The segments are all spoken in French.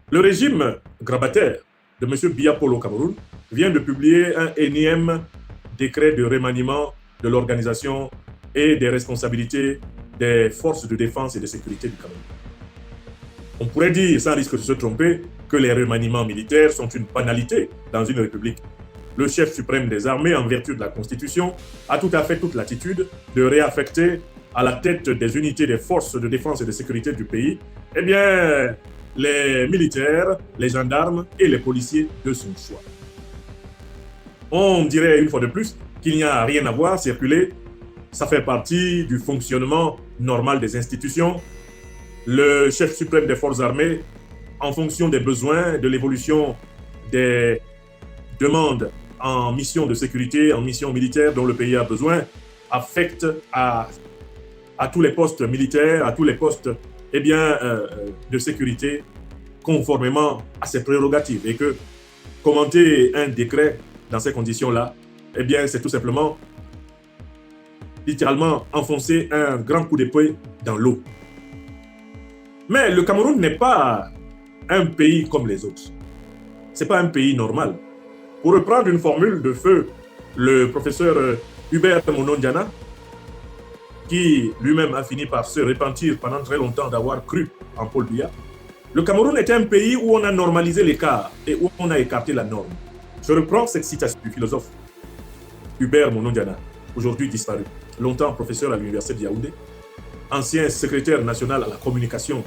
Le régime grabataire de M. Biya Paul au Cameroun vient de publier un énième décret de remaniement de l'organisation et des responsabilités des forces de défense et de sécurité du Cameroun. On pourrait dire, sans risque de se tromper, que les remaniements militaires sont une banalité dans une république. Le chef suprême des armées, en vertu de la Constitution, a tout à fait toute l'attitude de réaffecter à la tête des unités des forces de défense et de sécurité du pays, eh bien, les militaires, les gendarmes et les policiers de son choix. On dirait une fois de plus qu'il n'y a rien à voir, circuler, ça fait partie du fonctionnement normal des institutions. Le chef suprême des forces armées, en fonction des besoins, de l'évolution des demandes en mission de sécurité, en mission militaire dont le pays a besoin, affecte à tous les postes militaires, à tous les postes de sécurité, conformément à ses prérogatives. Et que commenter un décret dans ces conditions-là, eh bien, c'est tout simplement, littéralement, enfoncer un grand coup d'épée dans l'eau. Mais le Cameroun n'est pas un pays comme les autres. Ce n'est pas un pays normal. Pour reprendre une formule de feu, le professeur Hubert Monondiana, qui lui-même a fini par se repentir pendant très longtemps d'avoir cru en Paul Biya, le Cameroun est un pays où on a normalisé l'écart et où on a écarté la norme. Je reprends cette citation du philosophe Hubert Monondiana, aujourd'hui disparu, longtemps professeur à l'université de Yaoundé, ancien secrétaire national à la communication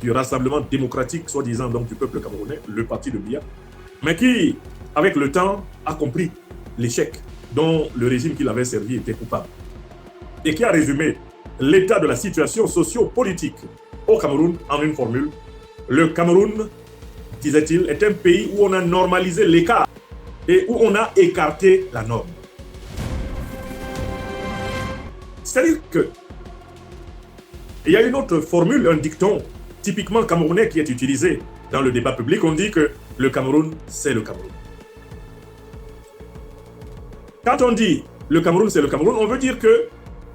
du Rassemblement démocratique, soi-disant donc du peuple camerounais, le parti de Biya, mais qui, avec le temps, a compris l'échec dont le régime qu'il avait servi était coupable, et qui a résumé l'état de la situation socio-politique au Cameroun en une formule. Le Cameroun, disait-il, est un pays où on a normalisé l'écart et où on a écarté la norme. C'est-à-dire que il y a une autre formule, un dicton typiquement camerounais qui est utilisé dans le débat public. On dit que le Cameroun, c'est le Cameroun. Quand on dit le Cameroun, c'est le Cameroun, on veut dire que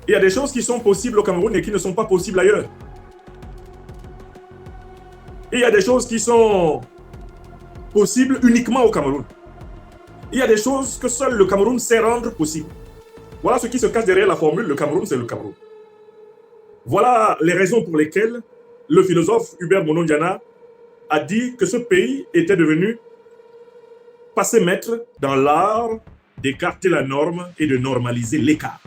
il y a des choses qui sont possibles au Cameroun et qui ne sont pas possibles ailleurs. Et il y a des choses qui sont possibles uniquement au Cameroun. Il y a des choses que seul le Cameroun sait rendre possibles. Voilà ce qui se cache derrière la formule « le Cameroun, c'est le Cameroun ». Voilà les raisons pour lesquelles le philosophe Hubert Monondiana a dit que ce pays était devenu passé maître dans l'art d'écarter la norme et de normaliser l'écart.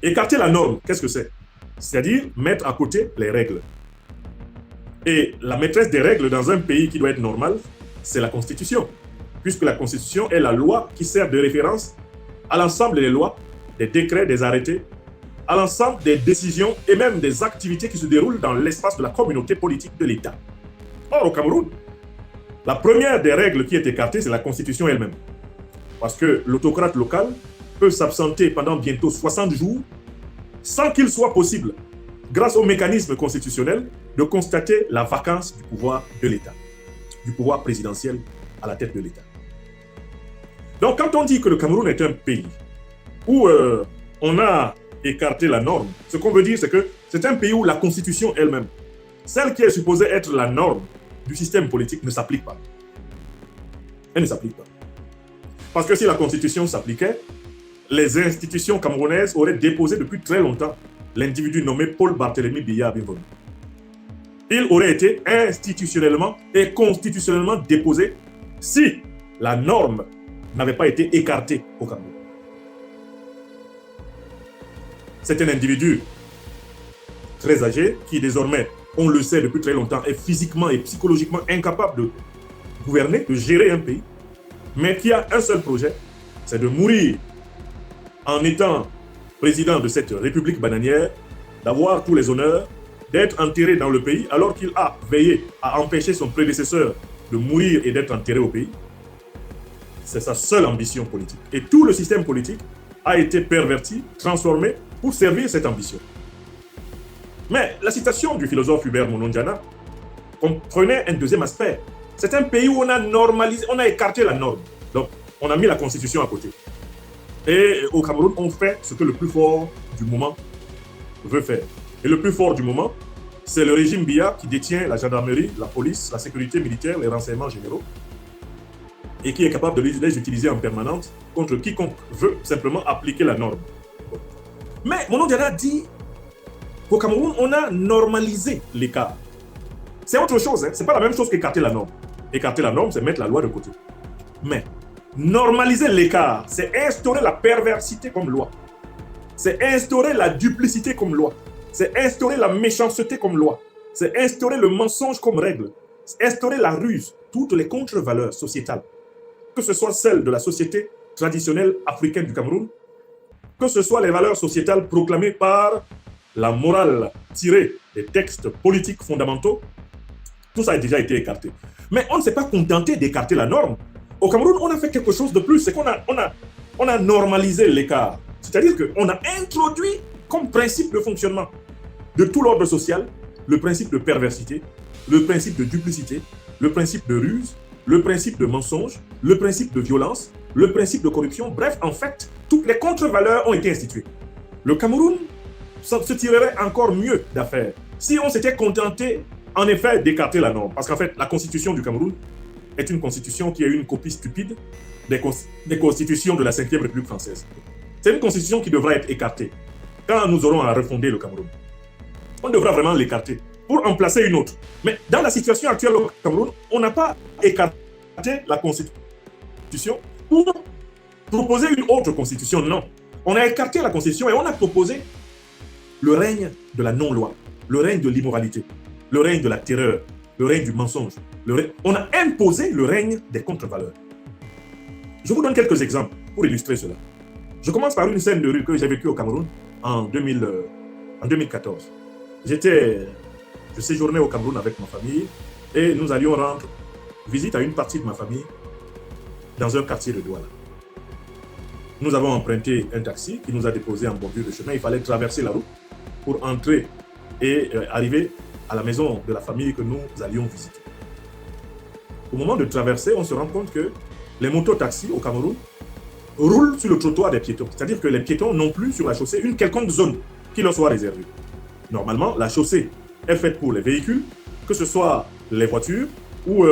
Écarter la norme, qu'est-ce que c'est? C'est-à-dire mettre à côté les règles. Et la maîtresse des règles dans un pays qui doit être normal, c'est la Constitution, puisque la Constitution est la loi qui sert de référence à l'ensemble des lois, des décrets, des arrêtés, à l'ensemble des décisions et même des activités qui se déroulent dans l'espace de la communauté politique de l'État. Or, au Cameroun, la première des règles qui est écartée, c'est la Constitution elle-même. Parce que l'autocrate local peut s'absenter pendant bientôt 60 jours sans qu'il soit possible, grâce au mécanisme constitutionnel, de constater la vacance du pouvoir de l'État, du pouvoir présidentiel à la tête de l'État. Donc, quand on dit que le Cameroun est un pays où on a écarté la norme, ce qu'on veut dire, c'est que c'est un pays où la Constitution elle-même, celle qui est supposée être la norme du système politique, ne s'applique pas. Elle ne s'applique pas. Parce que si la Constitution s'appliquait, les institutions camerounaises auraient déposé depuis très longtemps l'individu nommé Paul Barthélémy Biya Abimbono. Il aurait été institutionnellement et constitutionnellement déposé si la norme n'avait pas été écartée au Cameroun. C'est un individu très âgé qui désormais, on le sait depuis très longtemps, est physiquement et psychologiquement incapable de gouverner, de gérer un pays, mais qui a un seul projet, c'est de mourir en étant président de cette république bananière, d'avoir tous les honneurs, d'être enterré dans le pays alors qu'il a veillé à empêcher son prédécesseur de mourir et d'être enterré au pays. C'est sa seule ambition politique. Et tout le système politique a été perverti, transformé pour servir cette ambition. Mais la citation du philosophe Hubert Monondiana comprenait un deuxième aspect. C'est un pays où on a normalisé, on a écarté la norme. Donc, on a mis la Constitution à côté. Et au Cameroun, on fait ce que le plus fort du moment veut faire. Et le plus fort du moment, c'est le régime Biya qui détient la gendarmerie, la police, la sécurité militaire, les renseignements généraux, et qui est capable de les utiliser en permanence contre quiconque veut simplement appliquer la norme. Mais Mono Diarra dit qu'au Cameroun, on a normalisé l'écart. C'est autre chose, hein? Ce n'est pas la même chose qu'écarter la norme. Écarter la norme, c'est mettre la loi de côté. Mais normaliser l'écart, c'est instaurer la perversité comme loi. C'est instaurer la duplicité comme loi. C'est instaurer la méchanceté comme loi. C'est instaurer le mensonge comme règle. C'est instaurer la ruse, toutes les contre-valeurs sociétales. Que ce soit celles de la société traditionnelle africaine du Cameroun, que ce soit les valeurs sociétales proclamées par la morale tirée des textes politiques fondamentaux, tout ça a déjà été écarté. Mais on ne s'est pas contenté d'écarter la norme. Au Cameroun, on a fait quelque chose de plus, c'est qu'on a normalisé l'écart. C'est-à-dire qu'on a introduit comme principe de fonctionnement de tout l'ordre social le principe de perversité, le principe de duplicité, le principe de ruse, le principe de mensonge, le principe de violence, le principe de corruption. Bref, en fait, toutes les contre-valeurs ont été instituées. Le Cameroun se tirerait encore mieux d'affaire si on s'était contenté, en effet, d'écarter la norme. Parce qu'en fait, la constitution du Cameroun est une constitution qui est une copie stupide des constitutions de la 5e République française. C'est une constitution qui devra être écartée quand nous aurons à refonder le Cameroun. On devra vraiment l'écarter pour en placer une autre. Mais dans la situation actuelle au Cameroun, on n'a pas écarté la constitution pour proposer une autre constitution. Non. On a écarté la constitution et on a proposé le règne de la non-loi, le règne de l'immoralité, le règne de la terreur, le règne du mensonge. On a imposé le règne des contre-valeurs. Je vous donne quelques exemples pour illustrer cela. Je commence par une scène de rue que j'ai vécue au Cameroun en 2014. Je séjournais au Cameroun avec ma famille et nous allions rendre visite à une partie de ma famille dans un quartier de Douala. Nous avons emprunté un taxi qui nous a déposé en bordure de chemin. Il fallait traverser la route pour entrer et arriver à la maison de la famille que nous allions visiter. Au moment de traverser, on se rend compte que les motos-taxis au Cameroun roulent sur le trottoir des piétons. C'est-à-dire que les piétons n'ont plus sur la chaussée une quelconque zone qui leur soit réservée. Normalement, la chaussée est faite pour les véhicules, que ce soit les voitures ou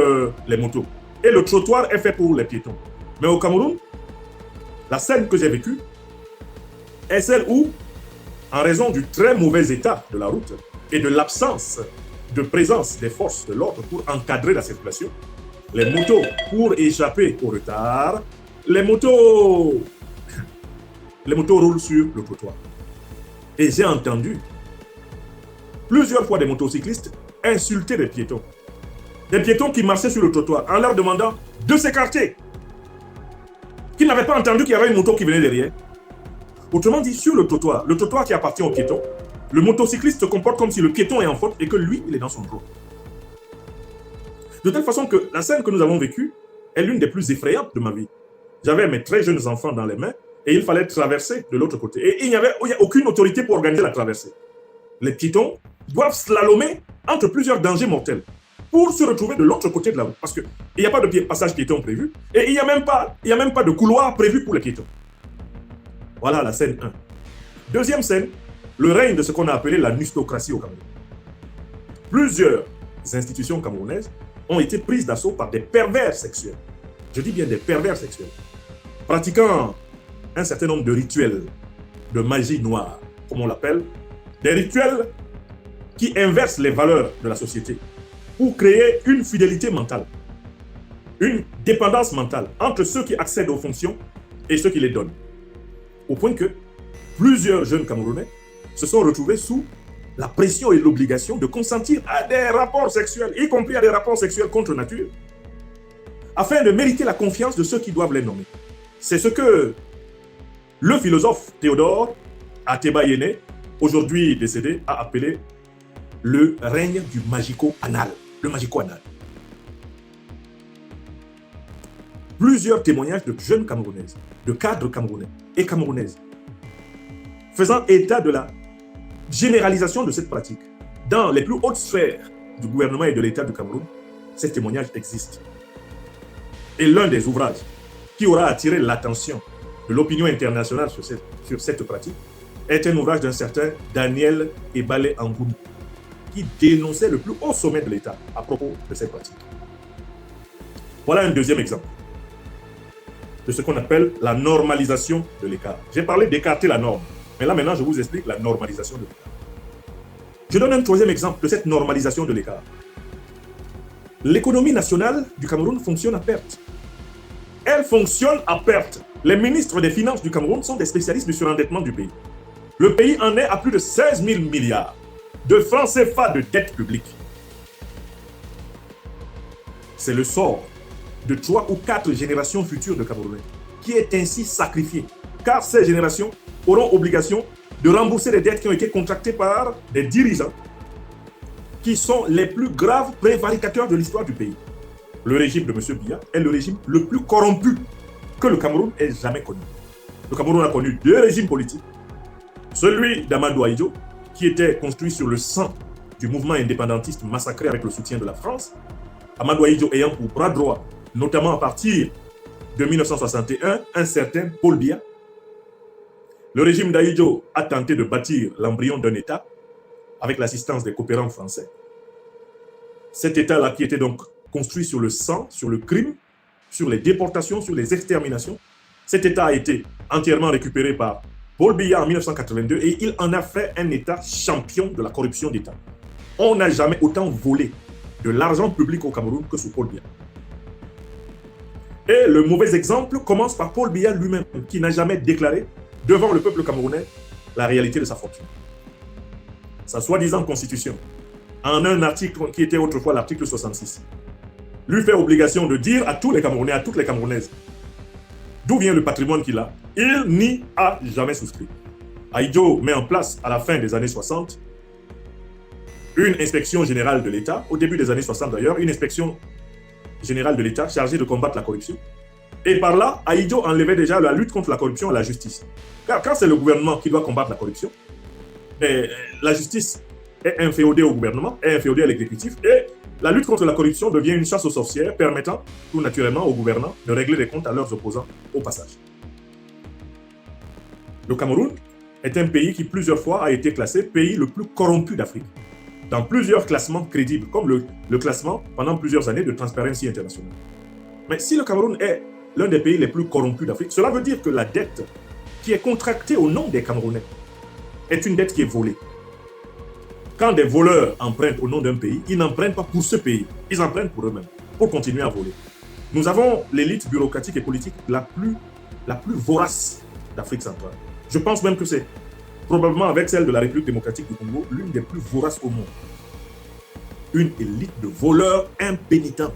les motos. Et le trottoir est fait pour les piétons. Mais au Cameroun, la scène que j'ai vécue est celle où, en raison du très mauvais état de la route et de l'absence de présence des forces de l'ordre pour encadrer la circulation, les motos, pour échapper au retard, les motos roulent sur le trottoir. Et j'ai entendu plusieurs fois des motocyclistes insulter les piétons. Des piétons qui marchaient sur le trottoir en leur demandant de s'écarter. Qu'ils n'avaient pas entendu qu'il y avait une moto qui venait derrière. Autrement dit, sur le trottoir qui appartient aux piétons, le motocycliste se comporte comme si le piéton est en faute et que lui, il est dans son droit. De telle façon que la scène que nous avons vécue est l'une des plus effrayantes de ma vie. J'avais mes très jeunes enfants dans les mains et il fallait traverser de l'autre côté. Et il n'y avait aucune autorité pour organiser la traversée. Les piétons doivent slalomer entre plusieurs dangers mortels pour se retrouver de l'autre côté de la route. Parce qu'il n'y a pas de passage piéton prévu et il n'y a même pas de couloir prévu pour les piétons. Voilà la scène 1. Deuxième scène, le règne de ce qu'on a appelé la nustocratie au Cameroun. Plusieurs institutions camerounaises ont été prises d'assaut par des pervers sexuels. Je dis bien des pervers sexuels. Pratiquant un certain nombre de rituels de magie noire, comme on l'appelle, des rituels qui inversent les valeurs de la société pour créer une fidélité mentale, une dépendance mentale entre ceux qui accèdent aux fonctions et ceux qui les donnent. Au point que plusieurs jeunes Camerounais se sont retrouvés sous la pression et l'obligation de consentir à des rapports sexuels, y compris à des rapports sexuels contre nature, afin de mériter la confiance de ceux qui doivent les nommer. C'est ce que le philosophe Théodore Ateba-Yéné, aujourd'hui décédé, a appelé le règne du magico-anal. Le magico-anal. Plusieurs témoignages de jeunes Camerounaises, de cadres camerounais et camerounaises, faisant état de la généralisation de cette pratique. Dans les plus hautes sphères du gouvernement et de l'État du Cameroun, ces témoignages existent. Et l'un des ouvrages qui aura attiré l'attention de l'opinion internationale sur cette pratique est un ouvrage d'un certain Daniel Ebale Angoumi, qui dénonçaient le plus haut sommet de l'État à propos de cette pratique. Voilà un deuxième exemple de ce qu'on appelle la normalisation de l'écart. J'ai parlé d'écarter la norme, mais là maintenant je vous explique la normalisation de l'écart. Je donne un troisième exemple de cette normalisation de l'écart. L'économie nationale du Cameroun fonctionne à perte. Elle fonctionne à perte. Les ministres des Finances du Cameroun sont des spécialistes du surendettement du pays. Le pays en est à plus de 16 000 milliards de francs CFA de dette publique. C'est le sort de 3 ou 4 générations futures de Camerounais qui est ainsi sacrifié, car ces générations auront obligation de rembourser les dettes qui ont été contractées par des dirigeants qui sont les plus graves prévaricateurs de l'histoire du pays. Le régime de M. Biya est le régime le plus corrompu que le Cameroun ait jamais connu. Le Cameroun a connu 2 régimes politiques. Celui d'Amadou Ahidjo, qui était construit sur le sang du mouvement indépendantiste massacré avec le soutien de la France, Amadou Ahidjo ayant pour bras droit, notamment à partir de 1961, un certain Paul Biya. Le régime d'Ahidjo a tenté de bâtir l'embryon d'un État avec l'assistance des coopérants français. Cet État-là qui était donc construit sur le sang, sur le crime, sur les déportations, sur les exterminations, cet État a été entièrement récupéré par Paul Biya en 1982 et il en a fait un État champion de la corruption d'État. On n'a jamais autant volé de l'argent public au Cameroun que sous Paul Biya. Et le mauvais exemple commence par Paul Biya lui-même, qui n'a jamais déclaré devant le peuple camerounais la réalité de sa fortune. Sa soi-disant constitution, en un article qui était autrefois l'article 66, lui fait obligation de dire à tous les Camerounais, à toutes les Camerounaises, d'où vient le patrimoine qu'il a. Il n'y a jamais souscrit. Ahidjo met en place, à la fin des années 60, une inspection générale de l'État, au début des années 60 d'ailleurs, une inspection générale de l'État chargée de combattre la corruption. Et par là, Ahidjo enlevait déjà la lutte contre la corruption à la justice. Car quand c'est le gouvernement qui doit combattre la corruption, la justice est inféodée au gouvernement, est inféodée à l'exécutif, et la lutte contre la corruption devient une chasse aux sorcières permettant tout naturellement aux gouvernants de régler les comptes à leurs opposants au passage. Le Cameroun est un pays qui plusieurs fois a été classé pays le plus corrompu d'Afrique, dans plusieurs classements crédibles, comme le classement pendant plusieurs années de Transparency International. Mais si le Cameroun est l'un des pays les plus corrompus d'Afrique, cela veut dire que la dette qui est contractée au nom des Camerounais est une dette qui est volée. Quand des voleurs empruntent au nom d'un pays, ils n'empruntent pas pour ce pays, ils empruntent pour eux-mêmes, pour continuer à voler. Nous avons l'élite bureaucratique et politique la plus vorace d'Afrique centrale. Je pense même que c'est probablement avec celle de la République démocratique du Congo, l'une des plus voraces au monde. Une élite de voleurs impénitents,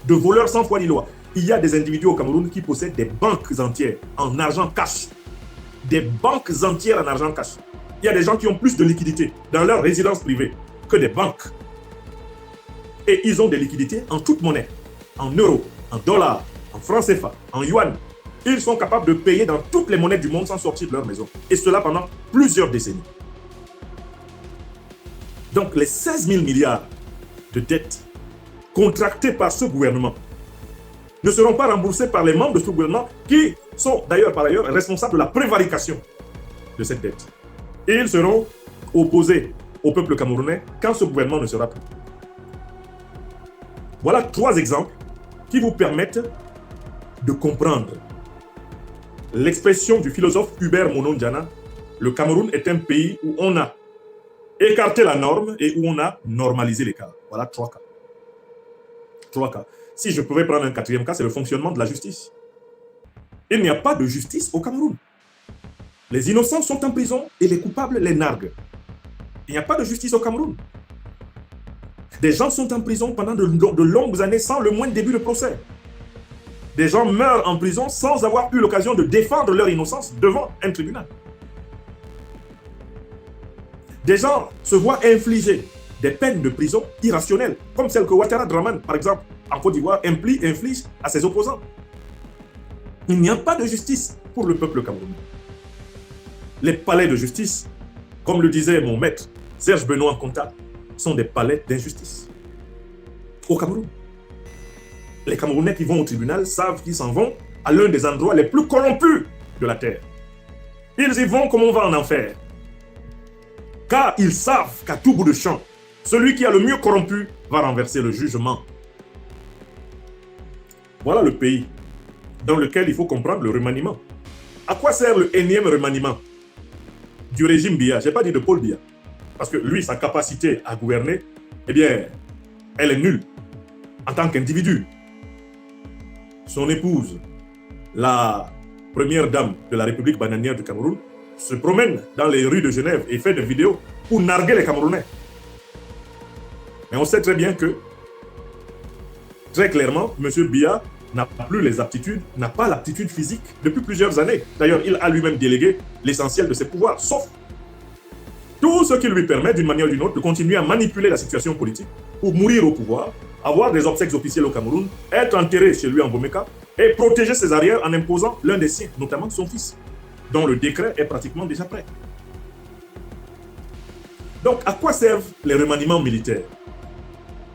de voleurs sans foi ni loi. Il y a des individus au Cameroun qui possèdent des banques entières en argent cash. Des banques entières en argent cash. Il y a des gens qui ont plus de liquidités dans leur résidence privée que des banques. Et ils ont des liquidités en toute monnaie, en euros, en dollars, en francs CFA, en yuan. Ils sont capables de payer dans toutes les monnaies du monde sans sortir de leur maison. Et cela pendant plusieurs décennies. Donc les 16 000 milliards de dettes contractées par ce gouvernement ne seront pas remboursés par les membres de ce gouvernement qui sont d'ailleurs par ailleurs responsables de la prévarication de cette dette. Et ils seront opposés au peuple camerounais quand ce gouvernement ne sera plus. Voilà 3 exemples qui vous permettent de comprendre l'expression du philosophe Hubert Monondiana. Le Cameroun est un pays où on a écarté la norme et où on a normalisé les cas. Voilà 3 cas. 3 cas. Si je pouvais prendre un 4e cas, c'est le fonctionnement de la justice. Il n'y a pas de justice au Cameroun. Les innocents sont en prison et les coupables les narguent. Il n'y a pas de justice au Cameroun. Des gens sont en prison pendant de longues années sans le moindre début de procès. Des gens meurent en prison sans avoir eu l'occasion de défendre leur innocence devant un tribunal. Des gens se voient infliger des peines de prison irrationnelles, comme celle que Ouattara Draman, par exemple, en Côte d'Ivoire, inflige à ses opposants. Il n'y a pas de justice pour le peuple camerounais. Les palais de justice, comme le disait mon maître Serge Benoît Conta, sont des palais d'injustice. Au Cameroun. Les Camerounais qui vont au tribunal savent qu'ils s'en vont à l'un des endroits les plus corrompus de la terre. Ils y vont comme on va en enfer. Car ils savent qu'à tout bout de champ, Celui qui a le mieux corrompu va renverser le jugement. Voilà le pays dans lequel il faut comprendre le remaniement. À quoi sert le énième remaniement du régime Biya? Je n'ai pas dit de Paul Biya. Parce que lui, sa capacité à gouverner, eh bien, elle est nulle en tant qu'individu. Son épouse, la première dame de la République bananière du Cameroun, se promène dans les rues de Genève et fait des vidéos pour narguer les Camerounais. Mais on sait très bien que, très clairement, M. Biya n'a plus les aptitudes, n'a pas l'aptitude physique depuis plusieurs années. D'ailleurs, il a lui-même délégué l'essentiel de ses pouvoirs, sauf tout ce qui lui permet, d'une manière ou d'une autre, de continuer à manipuler la situation politique pour mourir au pouvoir, avoir des obsèques officielles au Cameroun, être enterré chez lui en Bomeka et protéger ses arrières en imposant l'un des siens, notamment son fils, dont le décret est pratiquement déjà prêt. Donc, à quoi servent les remaniements militaires?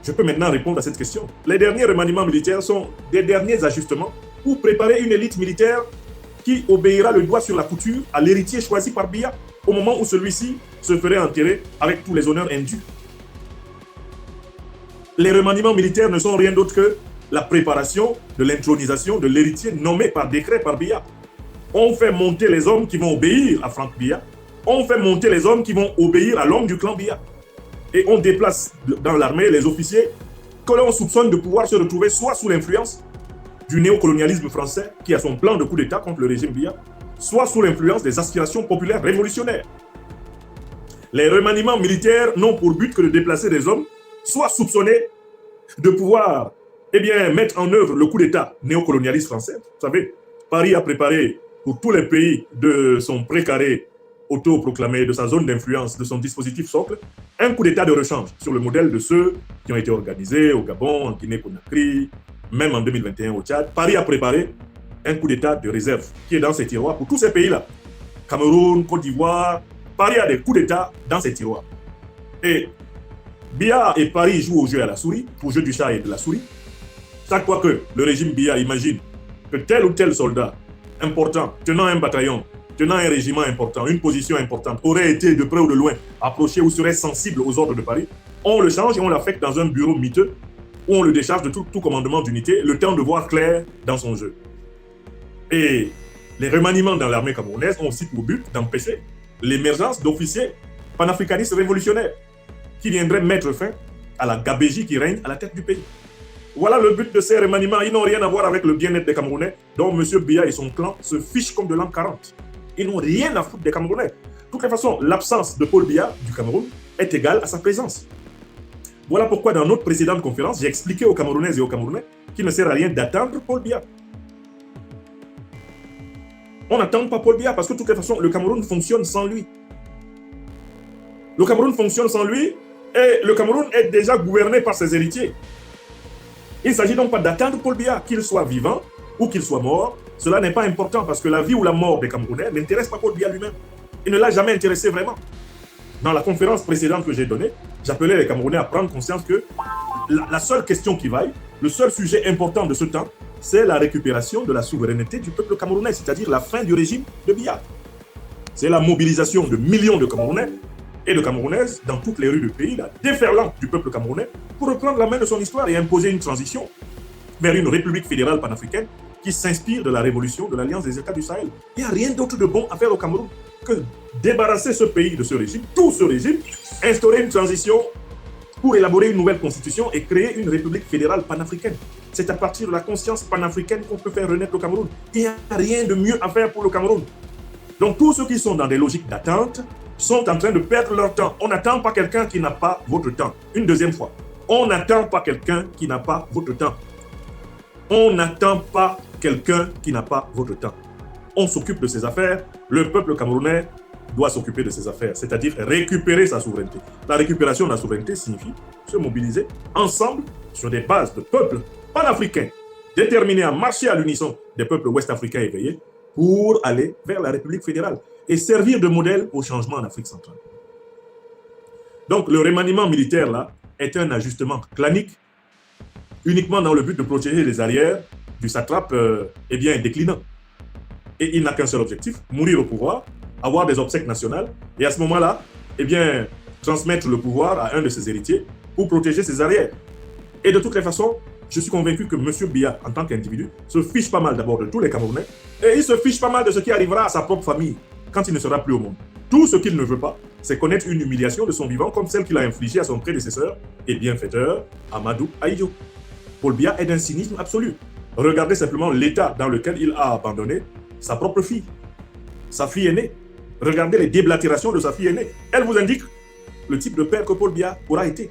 Je peux maintenant répondre à cette question. Les derniers remaniements militaires sont des derniers ajustements pour préparer une élite militaire qui obéira le doigt sur la couture à l'héritier choisi par Biya au moment où celui-ci se ferait enterrer avec tous les honneurs indus. Les remaniements militaires ne sont rien d'autre que la préparation de l'intronisation de l'héritier nommé par décret par Biya. On fait monter les hommes qui vont obéir à Franck Biya. On fait monter les hommes qui vont obéir à l'homme du clan Biya. Et on déplace dans l'armée les officiers que l'on soupçonne de pouvoir se retrouver soit sous l'influence du néocolonialisme français qui a son plan de coup d'État contre le régime Biya, soit sous l'influence des aspirations populaires révolutionnaires. Les remaniements militaires n'ont pour but que de déplacer des hommes, soit soupçonnés de pouvoir mettre en œuvre le coup d'État néocolonialiste français. Vous savez, Paris a préparé pour tous les pays de son précaré autoproclamé, de sa zone d'influence, de son dispositif socle, un coup d'État de rechange sur le modèle de ceux qui ont été organisés au Gabon, en Guinée-Conakry, même en 2021 au Tchad. Paris a préparé un coup d'État de réserve qui est dans ses tiroirs pour tous ces pays-là. Cameroun, Côte d'Ivoire, Paris a des coups d'État dans ses tiroirs. Et Biya et Paris jouent au jeu à la souris, au jeu du chat et de la souris. Chaque fois que le régime Biya imagine que tel ou tel soldat important, tenant un bataillon, tenant un régiment important, une position importante, aurait été de près ou de loin approché ou serait sensible aux ordres de Paris, on le change et on l'affecte dans un bureau miteux où on le décharge de tout commandement d'unité, le temps de voir clair dans son jeu. Et les remaniements dans l'armée camerounaise ont aussi pour but d'empêcher l'émergence d'officiers panafricanistes révolutionnaires qui viendraient mettre fin à la gabégie qui règne à la tête du pays. Voilà le but de ces remaniements. Ils n'ont rien à voir avec le bien-être des Camerounais, dont M. Biya et son clan se fichent comme de l'an 40. Ils n'ont rien à foutre des Camerounais. De toutes les façons, l'absence de Paul Biya du Cameroun est égale à sa présence. Voilà pourquoi dans notre précédente conférence, j'ai expliqué aux Camerounaises et aux Camerounais qu'il ne sert à rien d'attendre Paul Biya. On n'attend pas Paul Biya parce que de toutes les façons, le Cameroun fonctionne sans lui. Le Cameroun fonctionne sans lui et le Cameroun est déjà gouverné par ses héritiers. Il ne s'agit donc pas d'attendre Paul Biya, qu'il soit vivant ou qu'il soit mort. Cela n'est pas important parce que la vie ou la mort des Camerounais n'intéresse pas Paul Biya lui-même. Il ne l'a jamais intéressé vraiment. Dans la conférence précédente que j'ai donnée, j'appelais les Camerounais à prendre conscience que la seule question qui vaille, le seul sujet important de ce temps, c'est la récupération de la souveraineté du peuple camerounais, c'est-à-dire la fin du régime de Biya. C'est la mobilisation de millions de Camerounais et de Camerounaises dans toutes les rues du pays, la déferlante du peuple camerounais pour reprendre la main de son histoire et imposer une transition vers une république fédérale panafricaine qui s'inspire de la révolution de l'Alliance des États du Sahel. Il n'y a rien d'autre de bon à faire au Cameroun que débarrasser ce pays de ce régime, tout ce régime, instaurer une transition pour élaborer une nouvelle constitution et créer une république fédérale panafricaine. C'est à partir de la conscience panafricaine qu'on peut faire renaître le Cameroun. Il n'y a rien de mieux à faire pour le Cameroun. Donc tous ceux qui sont dans des logiques d'attente sont en train de perdre leur temps. On n'attend pas quelqu'un qui n'a pas votre temps. Une deuxième fois, on n'attend pas quelqu'un qui n'a pas votre temps. On n'attend pas quelqu'un qui n'a pas votre temps. On s'occupe de ses affaires. Le peuple camerounais doit s'occuper de ses affaires, c'est-à-dire récupérer sa souveraineté. La récupération de la souveraineté signifie se mobiliser ensemble sur des bases de peuples panafricains, déterminés à marcher à l'unisson des peuples ouest-africains éveillés pour aller vers la République fédérale et servir de modèle au changement en Afrique centrale. Donc le remaniement militaire là est un ajustement clanique uniquement dans le but de protéger les arrières du satrape déclinant. Et il n'a qu'un seul objectif, mourir au pouvoir, avoir des obsèques nationales, et à ce moment-là, transmettre le pouvoir à un de ses héritiers pour protéger ses arrières. Et de toutes les façons, je suis convaincu que M. Biya, en tant qu'individu, se fiche pas mal d'abord de tous les Camerounais et il se fiche pas mal de ce qui arrivera à sa propre famille quand il ne sera plus au monde. Tout ce qu'il ne veut pas, c'est connaître une humiliation de son vivant comme celle qu'il a infligée à son prédécesseur et bienfaiteur, Amadou Ahidjo. Paul Biya est d'un cynisme absolu. Regardez simplement l'état dans lequel il a abandonné sa propre fille, sa fille aînée. Regardez les déblatérations de sa fille aînée. Elle vous indique le type de père que Paul Biya aura été.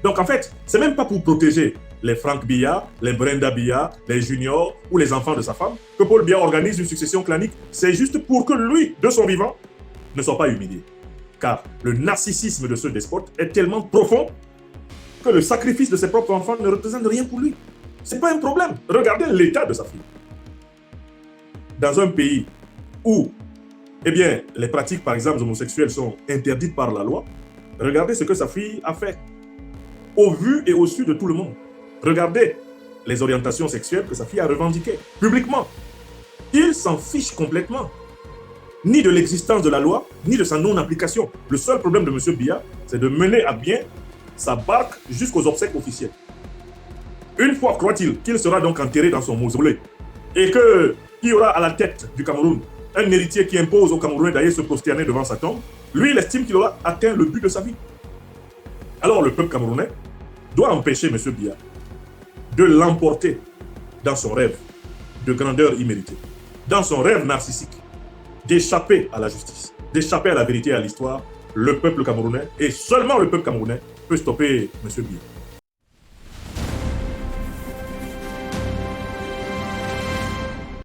Donc en fait, c'est même pas pour protéger les Franck Biya, les Brenda Biya, les juniors ou les enfants de sa femme que Paul Biya organise une succession clanique. C'est juste pour que lui, de son vivant, ne soit pas humilié. Car le narcissisme de ce despote est tellement profond que le sacrifice de ses propres enfants ne représente rien pour lui. C'est pas un problème. Regardez l'état de sa fille. Dans un pays où, eh bien, les pratiques, par exemple, homosexuelles sont interdites par la loi, regardez ce que sa fille a fait. Au vu et au su de tout le monde. Regardez les orientations sexuelles que sa fille a revendiquées, publiquement. Il s'en fiche complètement. Ni de l'existence de la loi, ni de sa non-application. Le seul problème de M. Biya, c'est de mener à bien sa barque jusqu'aux obsèques officielles. Une fois, croit-il, qu'il sera donc enterré dans son mausolée et qu'il y aura à la tête du Cameroun un héritier qui impose aux Camerounais d'aller se prosterner devant sa tombe, lui, il estime qu'il aura atteint le but de sa vie. Alors le peuple camerounais doit empêcher M. Biya de l'emporter dans son rêve de grandeur imméritée, dans son rêve narcissique, d'échapper à la justice, d'échapper à la vérité et à l'histoire. Le peuple camerounais, et seulement le peuple camerounais, peut stopper M. Biya.